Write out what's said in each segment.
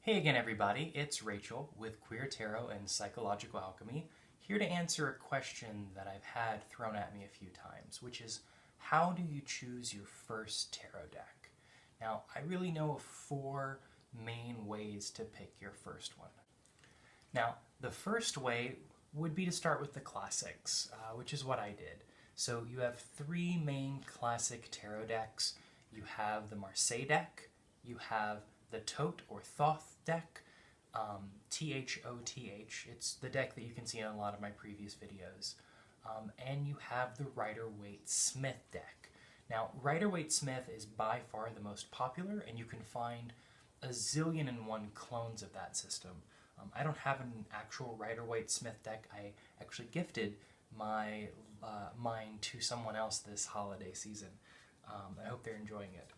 Hey again everybody, it's Rachel with Queer Tarot and Psychological Alchemy, here to answer a question that I've had thrown at me a few times, which is, how do you choose your first tarot deck? Now, I really know of four main ways to pick your first one. Now, the first way would be to start with the classics, which is what I did. So you have three main classic tarot decks. You have the Marseille deck, you have the Thoth or Thoth deck, Thoth. It's the deck that you can see in a lot of my previous videos. And you have the Rider-Waite-Smith deck. Now, Rider-Waite-Smith is by far the most popular, and you can find a zillion and one clones of that system. I don't have an actual Rider-Waite-Smith deck. I actually gifted mine to someone else this holiday season. I hope they're enjoying it.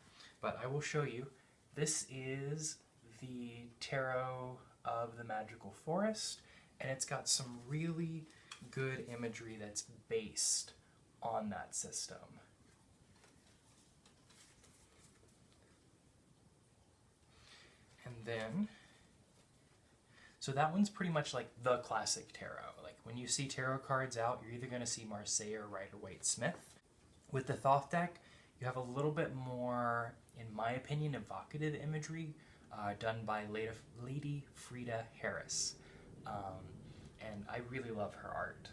But I will show you. This is the Tarot of the Magical Forest, and it's got some really good imagery that's based on that system. And then, so that one's pretty much like the classic tarot. Like when you see tarot cards out, you're either going to see Marseille or Rider-Waite-Smith. With the Thoth deck, you have a little bit more, in my opinion, evocative imagery done by Lady Frida Harris. And I really love her art.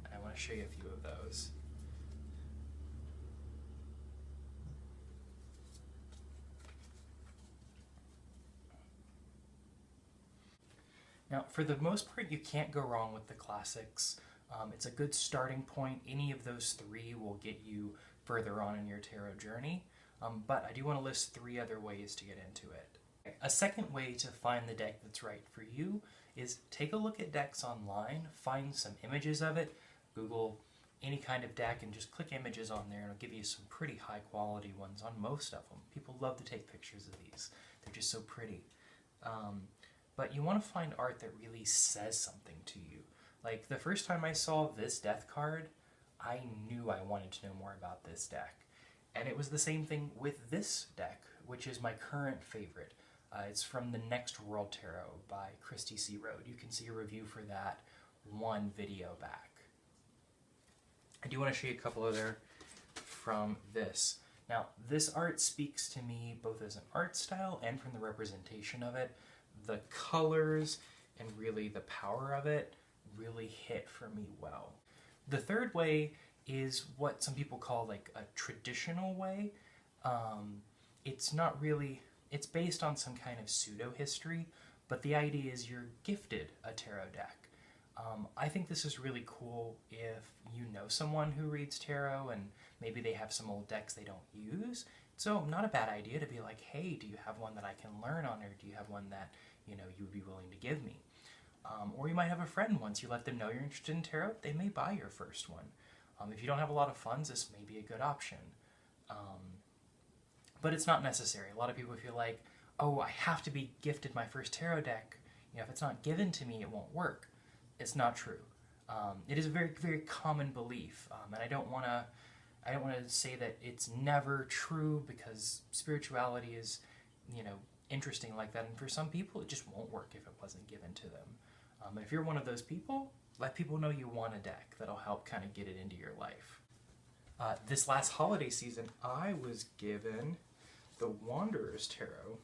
And I want to show you a few of those. Now, for the most part, you can't go wrong with the classics. It's a good starting point. Any of those three will get you further on in your tarot journey. But I do want to list three other ways to get into it. A second way to find the deck that's right for you is take a look at decks online, find some images of it, Google any kind of deck and just click images on there and it'll give you some pretty high quality ones on most of them. People love to take pictures of these. They're just so pretty. But you want to find art that really says something to you. Like the first time I saw this death card, I knew I wanted to know more about this deck. And it was the same thing with this deck, which is my current favorite. It's from the Next World Tarot by Christy C. Rode. You can see a review for that one video back. I do want to show you a couple other from this. Now, this art speaks to me both as an art style and from the representation of it. The colors and really the power of it really hit for me well. The third way is what some people call like a traditional way. It's not really, it's based on some kind of pseudo-history, but the idea is you're gifted a tarot deck. I think this is really cool if you know someone who reads tarot and maybe they have some old decks they don't use. So not a bad idea to be like, hey, do you have one that I can learn on, or do you have one that, you know, you would be willing to give me? Or you might have a friend, once you let them know you're interested in tarot, they may buy your first one. If you don't have a lot of funds, this may be a good option. But it's not necessary. A lot of people feel like, oh, I have to be gifted my first tarot deck. You know, if it's not given to me, it won't work. It's not true. It is a very, very common belief, and I don't want to say that it's never true, because spirituality is, you know, interesting like that, and for some people it just won't work if it wasn't given to them. If you're one of those people, let people know you want a deck. That'll help kind of get it into your life. This last holiday season, I was given the Wanderer's Tarot,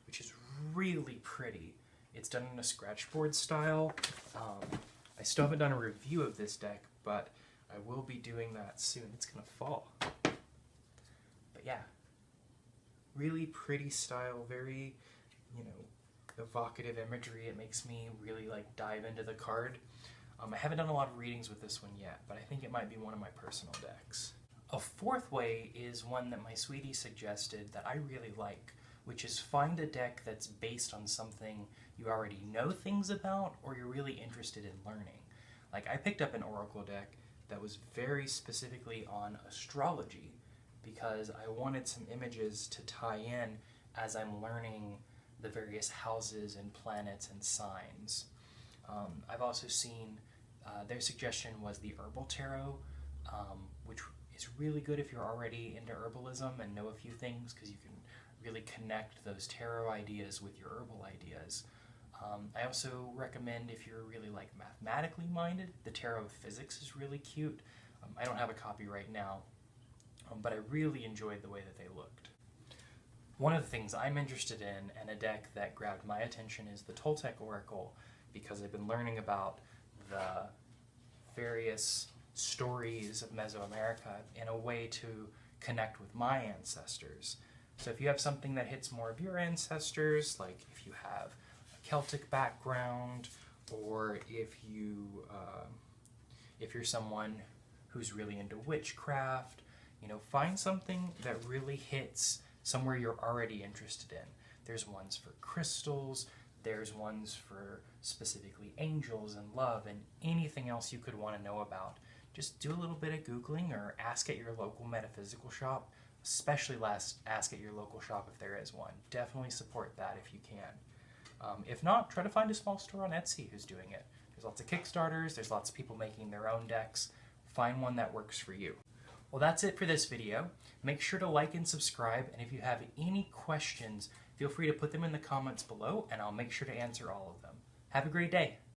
which is really pretty. It's done in a scratchboard style. I still haven't done a review of this deck, but I will be doing that soon. It's gonna fall. But yeah, really pretty style, very, you know, evocative imagery. It makes me really like dive into the card. I haven't done a lot of readings with this one yet, but I think it might be one of my personal decks. A fourth way is one that my sweetie suggested that I really like, which is find a deck that's based on something you already know things about or you're really interested in learning. Like I picked up an oracle deck that was very specifically on astrology because I wanted some images to tie in as I'm learning the various houses and planets and signs. I've also seen their suggestion was the Herbal Tarot, which is really good if you're already into herbalism and know a few things, because you can really connect those tarot ideas with your herbal ideas. I also recommend, if you're really like mathematically minded, the Tarot of Physics is really cute. I don't have a copy right now, but I really enjoyed the way that they looked. One of the things I'm interested in, and a deck that grabbed my attention, is the Toltec Oracle, because I've been learning about the various stories of Mesoamerica in a way to connect with my ancestors. So if you have something that hits more of your ancestors, like if you have a Celtic background, or if you're someone who's really into witchcraft, find something that really hits somewhere you're already interested in. There's ones for crystals, there's ones for specifically angels and love, and anything else you could want to know about. Just do a little bit of Googling or ask at your local metaphysical shop, especially ask at your local shop if there is one. Definitely support that if you can. If not, try to find a small store on Etsy who's doing it. There's lots of Kickstarters, there's lots of people making their own decks. Find one that works for you. Well, that's it for this video. Make sure to like and subscribe, and if you have any questions, feel free to put them in the comments below, and I'll make sure to answer all of them. Have a great day.